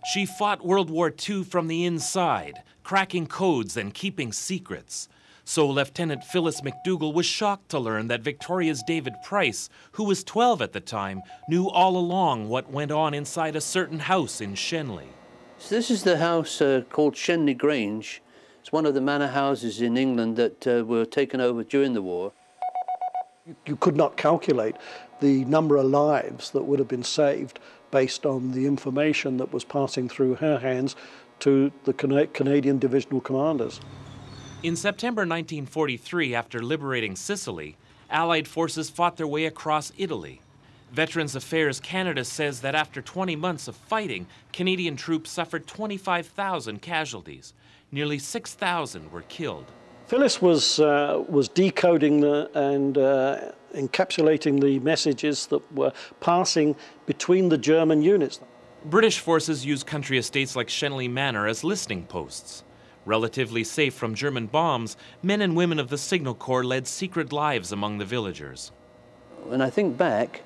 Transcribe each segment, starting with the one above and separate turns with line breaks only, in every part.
She fought World War II from the inside, cracking codes and keeping secrets. So Lieutenant Phyllis McDougall was shocked to learn that Victoria's David Price, who was 12 at the time, knew all along what went on inside a certain house in Shenley.
So this is the house called Shenley Grange. It's one of the manor houses in England that were taken over during the war.
You could not calculate the number of lives that would have been saved based on the information that was passing through her hands to the Canadian divisional commanders.
In September 1943, after liberating Sicily, Allied forces fought their way across Italy. Veterans Affairs Canada says that after 20 months of fighting, Canadian troops suffered 25,000 casualties. Nearly 6,000 were killed.
Phyllis was decoding and encapsulating the messages that were passing between the German units.
British forces used country estates like Shenley Manor as listening posts. Relatively safe from German bombs, men and women of the Signal Corps led secret lives among the villagers.
When I think back,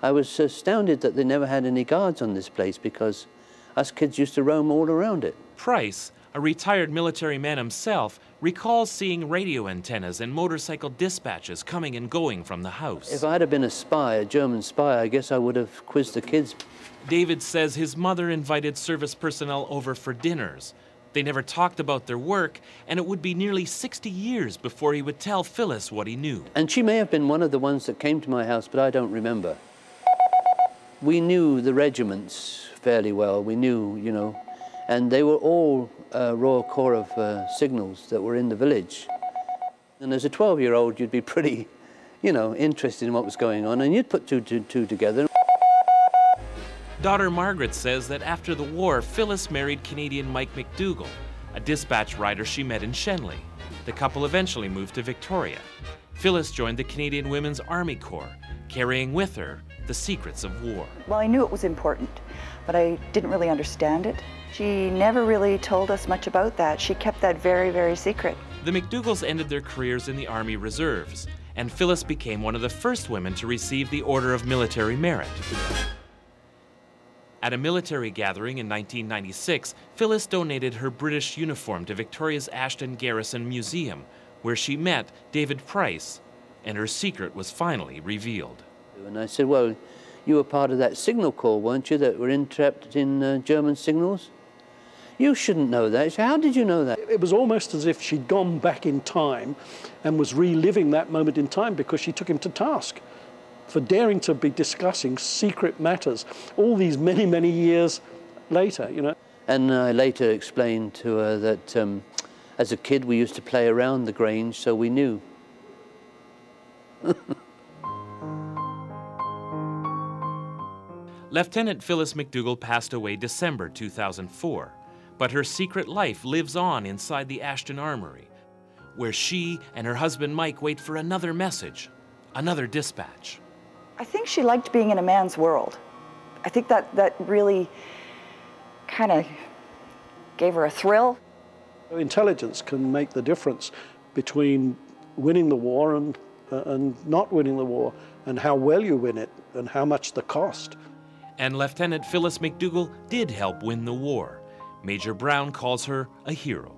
I was astounded that they never had any guards on this place because us kids used to roam all around it.
Price, a retired military man himself, recalls seeing radio antennas and motorcycle dispatches coming and going from the house.
If I had been a spy, a German spy, I guess I would have quizzed the kids.
David says his mother invited service personnel over for dinners. They never talked about their work, and it would be nearly 60 years before he would tell Phyllis what he knew.
And she may have been one of the ones that came to my house, but I don't remember. We knew the regiments fairly well. We knew, you know, and they were all Royal Corps of Signals that were in the village. And as a 12-year-old, you'd be pretty, you know, interested in what was going on, and you'd put two together.
Daughter Margaret says that after the war, Phyllis married Canadian Mike McDougall, a dispatch rider she met in Shenley. The couple eventually moved to Victoria. Phyllis joined the Canadian Women's Army Corps, carrying with her the secrets of war.
Well, I knew it was important, but I didn't really understand it. She never really told us much about that. She kept that very, very secret.
The McDougalls ended their careers in the Army Reserves, and Phyllis became one of the first women to receive the Order of Military Merit. At a military gathering in 1996, Phyllis donated her British uniform to Victoria's Ashton Garrison Museum, where she met David Price, and her secret was finally revealed.
And I said, well, you were part of that signal corps, weren't you, that were entrapped in German signals? You shouldn't know that. How did you know that?
It was almost as if she'd gone back in time and was reliving that moment in time because she took him to task for daring to be discussing secret matters all these many, many years later, you know.
And I later explained to her that as a kid we used to play around the Grange, so we knew.
Lieutenant Phyllis McDougall passed away December 2004, but her secret life lives on inside the Ashton Armoury, where she and her husband Mike wait for another message, another dispatch.
I think she liked being in a man's world. I think that really kind of gave her a thrill.
Intelligence can make the difference between winning the war and not winning the war, and how well you win it, and how much the cost.
And Lieutenant Phyllis McDougall did help win the war. Major Brown calls her a hero.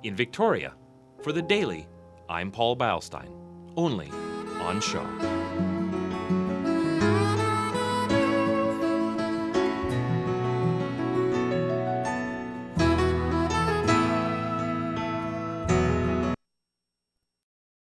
In Victoria, for The Daily, I'm Paul Beilstein, only on Shaw.